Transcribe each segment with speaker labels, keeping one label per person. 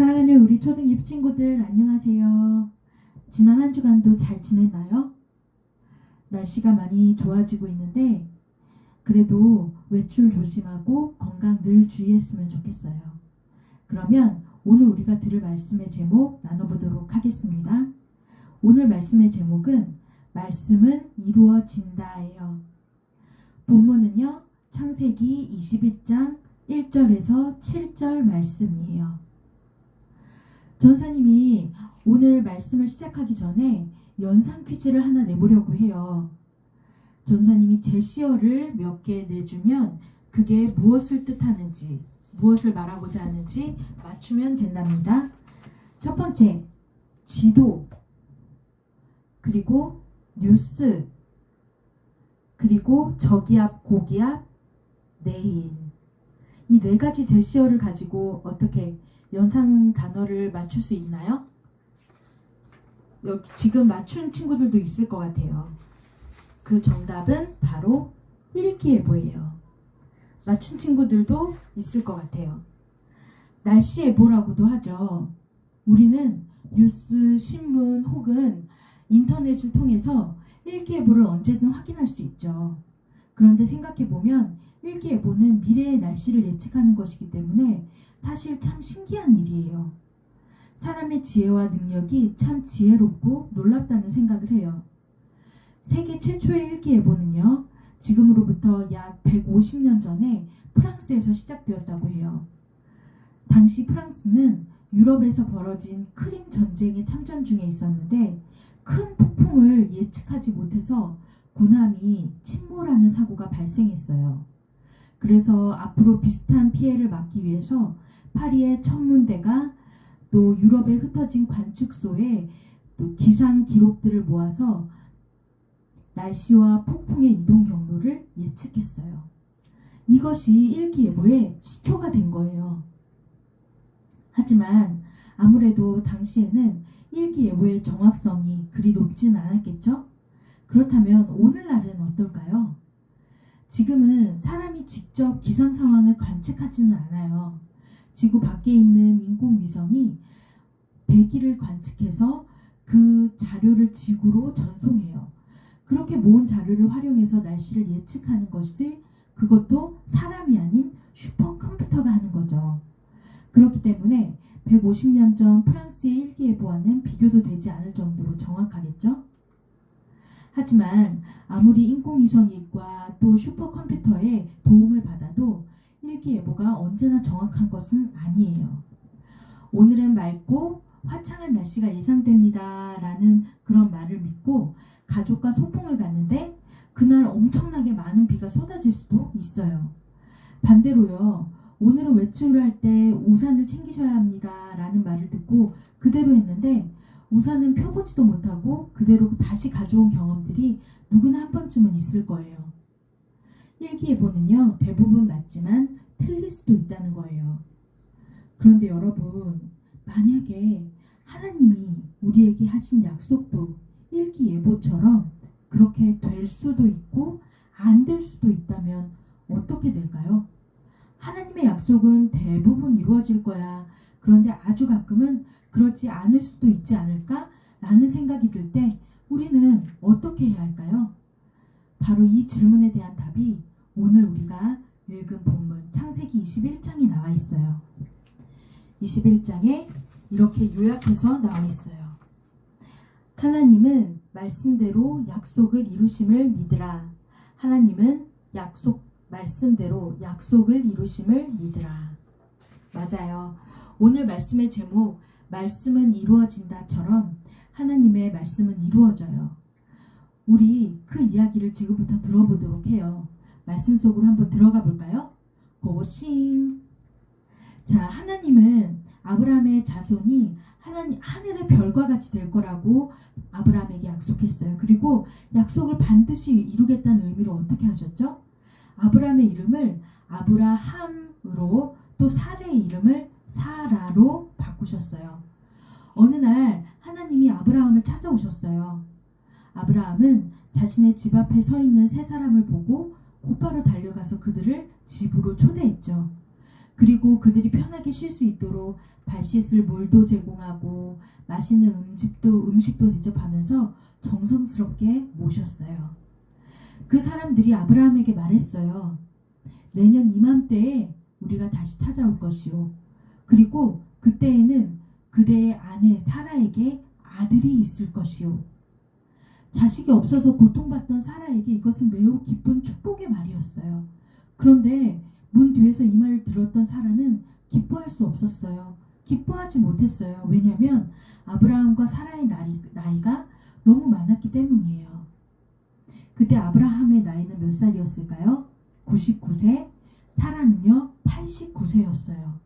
Speaker 1: 사랑하는 우리 초등 입 친구들 안녕하세요. 지난 한 주간도 잘 지냈나요? 날씨가 많이 좋아지고 있는데 그래도 외출 조심하고 건강 늘 주의했으면 좋겠어요. 그러면 오늘 우리가 들을 말씀의 제목 나눠보도록 하겠습니다. 오늘 말씀의 제목은 말씀은 이루어진다예요. 본문은요, 창세기 21장 1절에서 7절 말씀이에요. 전사님이 오늘 말씀을 시작하기 전에 연상 퀴즈를 하나 내보려고 해요. 전사님이 제시어를 몇 개 내주면 그게 무엇을 뜻하는지, 무엇을 말하고자 하는지 맞추면 된답니다. 첫 번째, 지도, 그리고 뉴스, 그리고 저기압, 고기압, 내일. 이 네 가지 제시어를 가지고 어떻게 연상 단어를 맞출 수 있나요? 여기 지금 맞춘 친구들도 있을 것 같아요. 그 정답은 바로 일기예보예요. 맞춘 친구들도 있을 것 같아요. 날씨예보라고도 하죠. 우리는 뉴스, 신문 혹은 인터넷을 통해서 일기예보를 언제든 확인할 수 있죠. 그런데 생각해보면 일기예보는 미래의 날씨를 예측하는 것이기 때문에 사실 참 신기한 일이에요. 사람의 지혜와 능력이 참 지혜롭고 놀랍다는 생각을 해요. 세계 최초의 일기예보는요, 지금으로부터 약 150년 전에 프랑스에서 시작되었다고 해요. 당시 프랑스는 유럽에서 벌어진 크림 전쟁에 참전 중에 있었는데 큰 폭풍을 예측하지 못해서 군함이 침몰하는 사고가 발생했어요. 그래서 앞으로 비슷한 피해를 막기 위해서 파리의 천문대가 또 유럽에 흩어진 관측소에 또 기상 기록들을 모아서 날씨와 폭풍의 이동 경로를 예측했어요. 이것이 일기예보의 시초가 된 거예요. 하지만 아무래도 당시에는 일기예보의 정확성이 그리 높지는 않았겠죠? 그렇다면 오늘날은 어떨까요? 지금은 사람이 직접 기상 상황을 관측하지는 않아요. 지구 밖에 있는 인공위성이 대기를 관측해서 그 자료를 지구로 전송해요. 그렇게 모은 자료를 활용해서 날씨를 예측하는 것이 그것도 사람이 아닌 슈퍼컴퓨터가 하는 거죠. 그렇기 때문에 150년 전 프랑스의 일기예보와는 비교도 되지 않을 정도로 정확하겠죠? 하지만 아무리 인공위성과 또 슈퍼컴퓨터의 도움을 받아도 일기예보가 언제나 정확한 것은 아니에요. 오늘은 맑고 화창한 날씨가 예상됩니다 라는 그런 말을 믿고 가족과 소풍을 갔는데 그날 엄청나게 많은 비가 쏟아질 수도 있어요. 반대로요, 오늘은 외출을 할 때 우산을 챙기셔야 합니다 라는 말을 듣고 그대로 했는데 우산은 펴보지도 못하고 그대로 다시 가져온 경험들이 누구나 한 번쯤은 있을 거예요. 일기예보는요, 대부분 맞지만 틀릴 수도 있다는 거예요. 그런데 여러분, 만약에 하나님이 우리에게 하신 약속도 일기예보처럼 그렇게 될 수도 있고 안 될 수도 있다면 어떻게 될까요? 하나님의 약속은 대부분 이루어질 거야. 그런데 아주 가끔은 그렇지 않을 수도 있지 않을까? 라는 생각이 들 때 우리는 어떻게 해야 할까요? 바로 이 질문에 대한 답이 오늘 우리가 읽은 본문 창세기 21장에 나와 있어요. 21장에 이렇게 요약해서 나와 있어요. 하나님은 말씀대로 약속을 이루심을 믿으라. 하나님은 말씀대로 약속을 이루심을 믿으라. 맞아요. 오늘 말씀의 제목 말씀은 이루어진다처럼 하나님의 말씀은 이루어져요. 우리 그 이야기를 지금부터 들어보도록 해요. 말씀 속으로 한번 들어가 볼까요? 고고싱. 자, 하나님은 아브라함의 자손이 하늘의 별과 같이 될 거라고 아브라함에게 약속했어요. 그리고 약속을 반드시 이루겠다는 의미로 어떻게 하셨죠? 아브라함의 이름을 아브라함으로 또 사레의 이름을 사라로 바꾸셨어요. 어느 날 하나님이 아브라함을 찾아오셨어요. 아브라함은 자신의 집 앞에 서 있는 세 사람을 보고 곧바로 달려가서 그들을 집으로 초대했죠. 그리고 그들이 편하게 쉴 수 있도록 발 씻을 물도 제공하고 맛있는 음식도 대접하면서 정성스럽게 모셨어요. 그 사람들이 아브라함에게 말했어요. 내년 이맘때에 우리가 다시 찾아올 것이요. 그리고 그때에는 그대의 아내 사라에게 아들이 있을 것이요. 자식이 없어서 고통받던 사라에게 이것은 매우 기쁜 축복의 말이었어요. 그런데 문 뒤에서 이 말을 들었던 사라는 기뻐할 수 없었어요. 기뻐하지 못했어요. 왜냐하면 아브라함과 사라의 나이가 너무 많았기 때문이에요. 그때 아브라함의 나이는 몇 살이었을까요? 99세, 사라는요 89세였어요.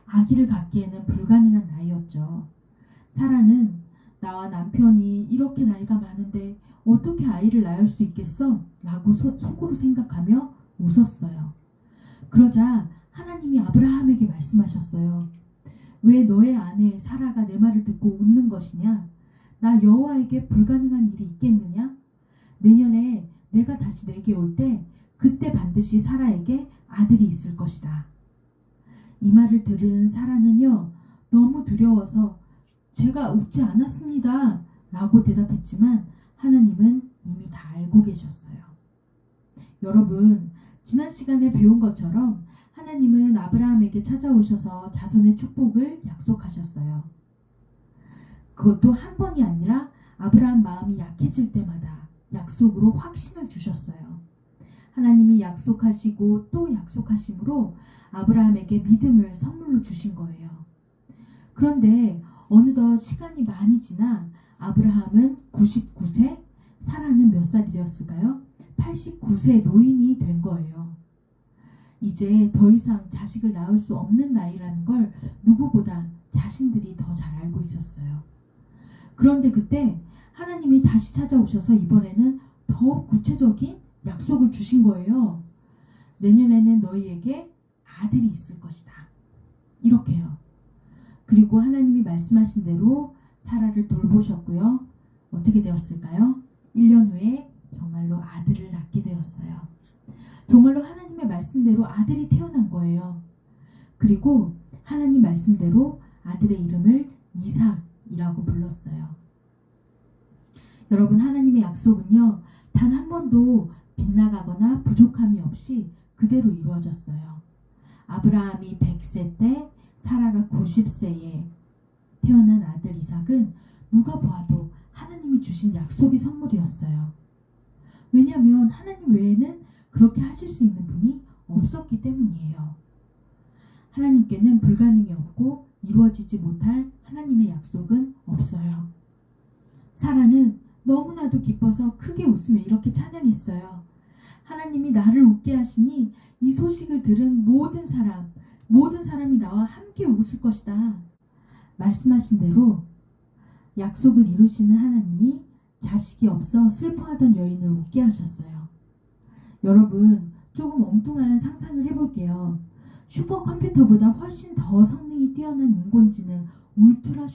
Speaker 1: 아기를 갖기에는 불가능한 나이였죠. 사라는 나와 남편이 이렇게 나이가 많은데 어떻게 아이를 낳을 수 있겠어? 라고 속으로 생각하며 웃었어요. 그러자 하나님이 아브라함에게 말씀하셨어요. 왜 너의 아내 사라가 내 말을 듣고 웃는 것이냐? 나 여호와에게 불가능한 일이 있겠느냐? 내년에 내가 다시 내게 올 때 그때 반드시 사라에게 아들이 있을 것이다. 이 말을 들은 사라는요 너무 두려워서 제가 웃지 않았습니다 라고 대답했지만 하나님은 이미 다 알고 계셨어요. 여러분, 지난 시간에 배운 것처럼 하나님은 아브라함에게 찾아오셔서 자손의 축복을 약속하셨어요. 그것도 한 번이 아니라 아브라함 마음이 약해질 때마다 약속으로 확신을 주셨어요. 하나님이 약속하시고 또 약속하심으로 아브라함에게 믿음을 선물로 주신 거예요. 그런데 어느덧 시간이 많이 지나 아브라함은 99세, 사라는 몇 살이 되었을까요? 89세 노인이 된 거예요. 이제 더 이상 자식을 낳을 수 없는 나이라는 걸 누구보다 자신들이 더 잘 알고 있었어요. 그런데 그때 하나님이 다시 찾아오셔서 이번에는 더 구체적인 약속을 주신 거예요. 내년에는 너희에게 아들이 있을 것이다. 이렇게요. 그리고 하나님이 말씀하신 대로 사라를 돌보셨고요. 어떻게 되었을까요? 1년 후에 정말로 아들을 낳게 되었어요. 정말로 하나님의 말씀대로 아들이 태어난 거예요. 그리고 하나님 말씀대로 아들의 이름을 이삭이라고 불렀어요. 여러분, 하나님의 약속은요 단 한 번도 빗나가거나 부족함이 없이 그대로 이루어졌어요. 아브라함이 100세 때 사라가 90세에 태어난 아들 이삭은 누가 보아도 하나님이 주신 약속의 선물이었어요. 왜냐하면 하나님 외에는 그렇게 하실 수 있는 분이 없었기 때문이에요. 하나님께는 불가능이 없고 이루어지지 못할 하나님의 약속은 없어요. 사라는 너무나도 기뻐서 크게 웃으며 이렇게 찬양했어요. 하나님이 나를 웃게 하시니 이 소식을 들은 모든 사람이 나와 함께 웃을 것이다. 말씀하신 대로 약속을 이루시는 하나님이 자식이 없어 슬퍼하던 여인을 웃게 하셨어요. 여러분, 조금 엉뚱한 상상을 해볼게요. 슈퍼컴퓨터보다 훨씬 더 성능이 뛰어난 인공지능 울트라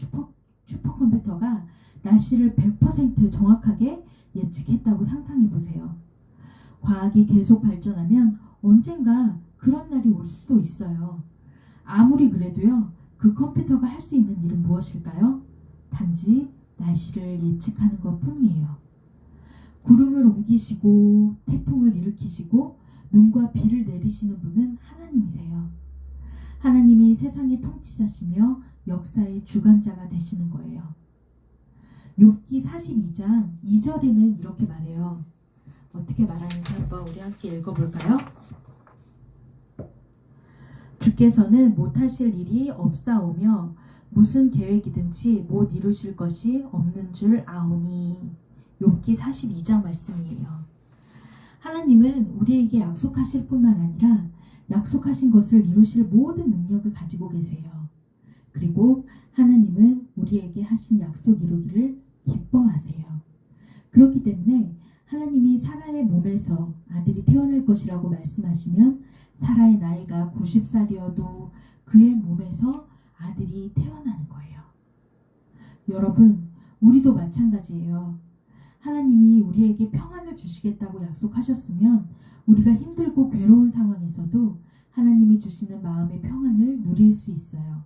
Speaker 1: 슈퍼컴퓨터가 날씨를 100% 정확하게 예측했다고 상상해보세요. 과학이 계속 발전하면 언젠가 그런 날이 올 수도 있어요. 아무리 그래도요, 그 컴퓨터가 할 수 있는 일은 무엇일까요? 단지 날씨를 예측하는 것 뿐이에요. 구름을 옮기시고 태풍을 일으키시고 눈과 비를 내리시는 분은 하나님이세요. 하나님이 세상의 통치자시며 역사의 주관자가 되시는 거예요. 욥기 42장 2절에는 이렇게 말해요. 어떻게 말하는지 한번 우리 함께 읽어볼까요? 주께서는 못하실 일이 없사오며 무슨 계획이든지 못 이루실 것이 없는 줄 아오니. 욥기 42장 말씀이에요. 하나님은 우리에게 약속하실 뿐만 아니라 약속하신 것을 이루실 모든 능력을 가지고 계세요. 그리고 하나님은 우리에게 하신 약속 이루기를 기뻐하세요. 그렇기 때문에 하나님이 사라의 몸에서 아들이 태어날 것이라고 말씀하시면 사라의 나이가 90살이어도 그의 몸에서 아들이 태어나는 거예요. 여러분, 우리도 마찬가지예요. 하나님이 우리에게 평안을 주시겠다고 약속하셨으면 우리가 힘들고 괴로운 상황에서도 하나님이 주시는 마음의 평안을 누릴 수 있어요.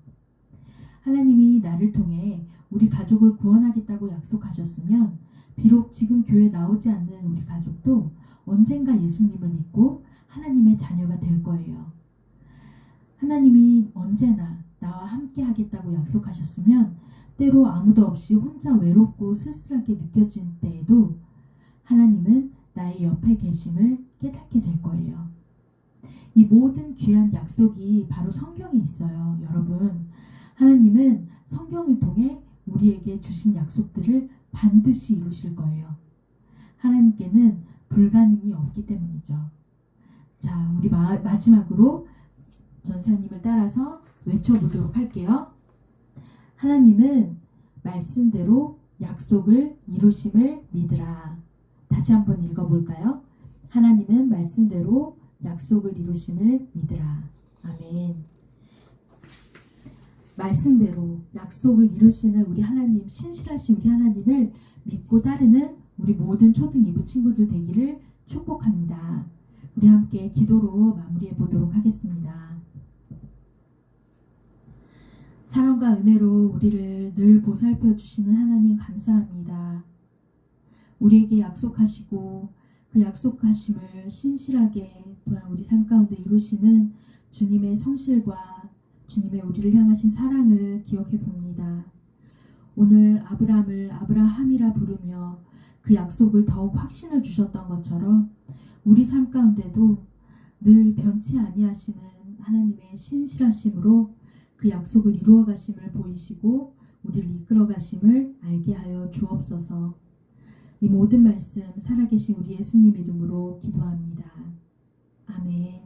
Speaker 1: 하나님이 나를 통해 우리 가족을 구원하겠다고 약속하셨으면 비록 지금 교회에 나오지 않는 우리 가족도 언젠가 예수님을 믿고 하나님의 자녀가 될 거예요. 하나님이 언제나 나와 함께 하겠다고 약속하셨으면 때로 아무도 없이 혼자 외롭고 쓸쓸하게 느껴진 때에도 하나님은 나의 옆에 계심을 깨닫게 될 거예요. 이 모든 귀한 약속이 바로 성경에 있어요. 여러분, 하나님은 성경을 통해 우리에게 주신 약속들을 반드시 이루실 거예요. 하나님께는 불가능이 없기 때문이죠. 자, 우리 마지막으로 전사님을 따라서 외쳐보도록 할게요. 하나님은 말씀대로 약속을 이루심을 믿으라. 다시 한번 읽어볼까요? 하나님은 말씀대로 약속을 이루심을 믿으라. 아멘. 말씀대로 약속을 이루시는 우리 하나님, 신실하신 우리 하나님을 믿고 따르는 우리 모든 초등 2부 친구들 되기를 축복합니다. 우리 함께 기도로 마무리해 보도록 하겠습니다. 사랑과 은혜로 우리를 늘 보살펴 주시는 하나님 감사합니다. 우리에게 약속하시고 그 약속하심을 신실하게 또한 우리 삶 가운데 이루시는 주님의 성실과 주님의 우리를 향하신 사랑을 기억해 봅니다. 오늘 아브라함을 아브라함이라 부르며 그 약속을 더욱 확신을 주셨던 것처럼 우리 삶 가운데도 늘 변치 아니하시는 하나님의 신실하심으로 그 약속을 이루어 가심을 보이시고 우리를 이끌어 가심을 알게 하여 주옵소서. 이 모든 말씀 살아계신 우리 예수님 이름으로 기도합니다. 아멘.